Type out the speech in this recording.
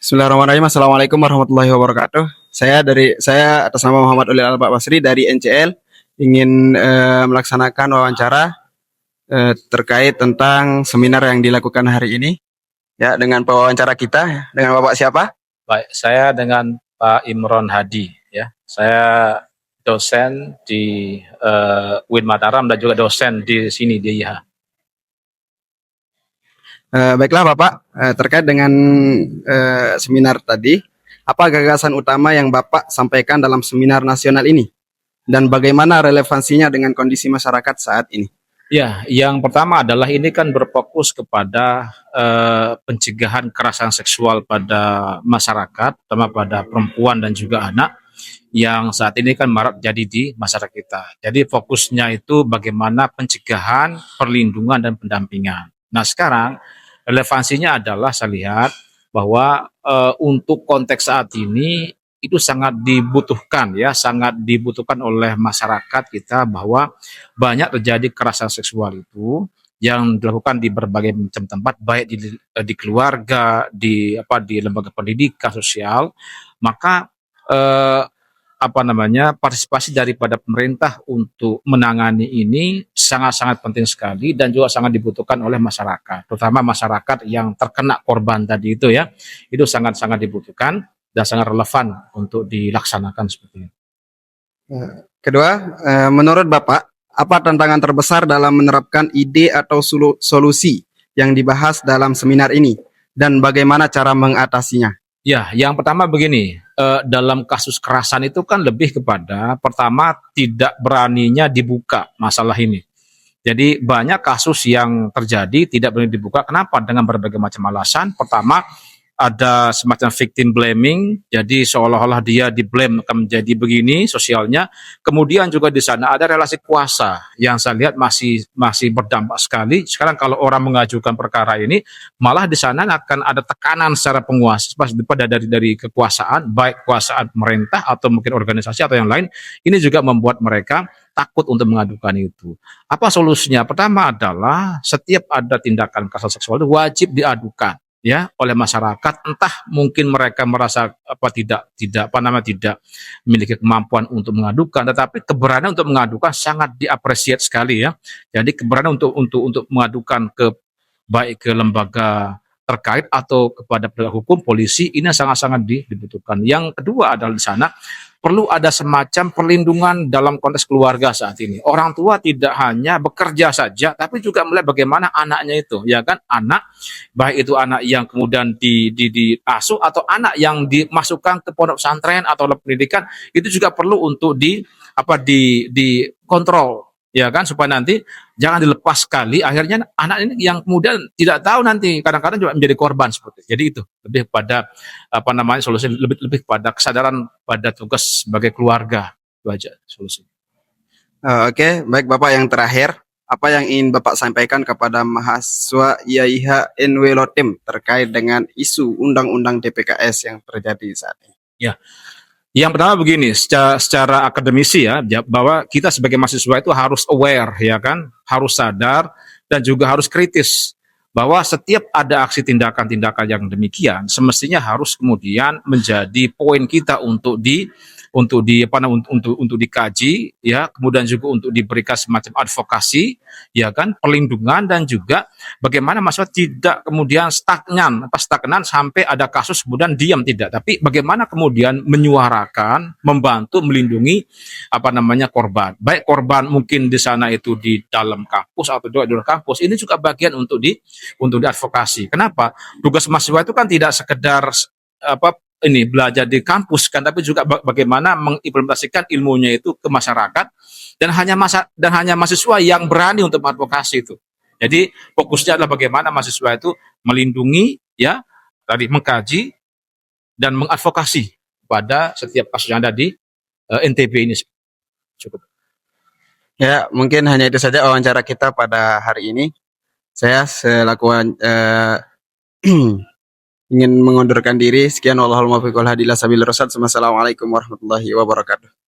Bismillahirrahmanirrahim. Assalamualaikum warahmatullahi wabarakatuh. Saya atas nama Muhammad Ulil Albak Basri dari NCL ingin melaksanakan wawancara terkait tentang seminar yang dilakukan hari ini. Ya, dengan pewawancara kita dengan Bapak siapa? Baik, saya dengan Pak Imron Hadi, ya. Saya dosen di UIN Mataram dan juga dosen di sini di IH. Baiklah Bapak, terkait dengan seminar tadi, apa gagasan utama yang Bapak sampaikan dalam seminar nasional ini? Dan bagaimana relevansinya dengan kondisi masyarakat saat ini? Ya, yang pertama adalah ini kan berfokus kepada pencegahan kekerasan seksual pada masyarakat, terutama pada perempuan dan juga anak, yang saat ini kan marak jadi di masyarakat kita. Jadi fokusnya itu bagaimana pencegahan, perlindungan, dan pendampingan. Nah sekarang relevansinya adalah saya lihat bahwa untuk konteks saat ini itu sangat dibutuhkan, ya, sangat dibutuhkan oleh masyarakat kita, bahwa banyak terjadi kekerasan seksual itu yang dilakukan di berbagai macam tempat, baik di keluarga, di lembaga pendidikan sosial. Maka eh, partisipasi daripada pemerintah untuk menangani ini sangat-sangat penting sekali dan juga sangat dibutuhkan oleh masyarakat, terutama masyarakat yang terkena korban tadi itu, ya, itu sangat-sangat dibutuhkan dan sangat relevan untuk dilaksanakan seperti itu. Kedua, menurut Bapak, apa tantangan terbesar dalam menerapkan ide atau solusi yang dibahas dalam seminar ini dan bagaimana cara mengatasinya? Ya, yang pertama begini, dalam kasus kekerasan itu kan lebih kepada pertama tidak beraninya dibuka masalah ini. Jadi banyak kasus yang terjadi tidak berani dibuka. Kenapa? Dengan berbagai macam alasan. Pertama, ada semacam victim blaming, jadi seolah-olah dia di-blame akan menjadi begini sosialnya. Kemudian juga di sana ada relasi kuasa yang saya lihat masih berdampak sekali. Sekarang kalau orang mengajukan perkara ini, malah di sana akan ada tekanan secara penguasa pada dari kekuasaan, baik kekuasaan pemerintah atau mungkin organisasi atau yang lain. Ini juga membuat mereka takut untuk mengadukan itu. Apa solusinya? Pertama adalah setiap ada tindakan kekerasan seksual itu wajib diadukan, ya, oleh masyarakat. Entah mungkin mereka merasa tidak memiliki kemampuan untuk mengadukan, tetapi keberanian untuk mengadukan sangat diapresiasi sekali, ya. Jadi keberanian untuk mengadukan baik ke lembaga terkait atau kepada penegak hukum, polisi, ini sangat-sangat dibutuhkan. Yang kedua adalah di sana perlu ada semacam perlindungan dalam konteks keluarga saat ini. Orang tua tidak hanya bekerja saja, tapi juga melihat bagaimana anaknya itu, ya kan, anak, baik itu anak yang kemudian diasuh atau anak yang dimasukkan ke pondok pesantren atau pendidikan, itu juga perlu untuk dikontrol, ya kan, supaya nanti jangan dilepas sekali, akhirnya anak ini yang kemudian tidak tahu nanti kadang-kadang juga menjadi korban seperti itu. Jadi itu lebih pada solusi, lebih pada kesadaran pada tugas sebagai keluarga, itu aja solusi. Oke, baik Bapak, yang terakhir, apa yang ingin Bapak sampaikan kepada mahasiswa IAIH NW Lotem terkait dengan isu Undang-Undang DPKS yang terjadi saat ini? Ya, yang pertama begini, secara akademisi, ya, bahwa kita sebagai mahasiswa itu harus aware, ya kan, harus sadar dan juga harus kritis bahwa setiap ada aksi tindakan-tindakan yang demikian semestinya harus kemudian menjadi poin kita untuk dikaji, ya, kemudian juga untuk diberikan semacam advokasi, ya kan, perlindungan, dan juga bagaimana masyarakat tidak kemudian stagnan sampai ada kasus kemudian diam, tidak, tapi bagaimana kemudian menyuarakan, membantu, melindungi korban, baik korban mungkin di sana itu di dalam kampus atau di luar kampus. Ini juga bagian untuk diadvokasi. Kenapa? Tugas mahasiswa itu kan tidak sekedar belajar di kampus kan, tapi juga bagaimana mengimplementasikan ilmunya itu ke masyarakat, dan hanya mahasiswa yang berani untuk mengadvokasi itu. Jadi fokusnya adalah bagaimana mahasiswa itu melindungi, ya, tadi mengkaji dan mengadvokasi pada setiap kasus yang ada di NTB ini. Cukup. Ya, mungkin hanya itu saja wawancara kita pada hari ini. Saya selaku ingin mengundurkan diri. Sekian, wallahul muwaffiq wal hadi ila sabilir rasyad. Wassalamualaikum warahmatullahi wabarakatuh.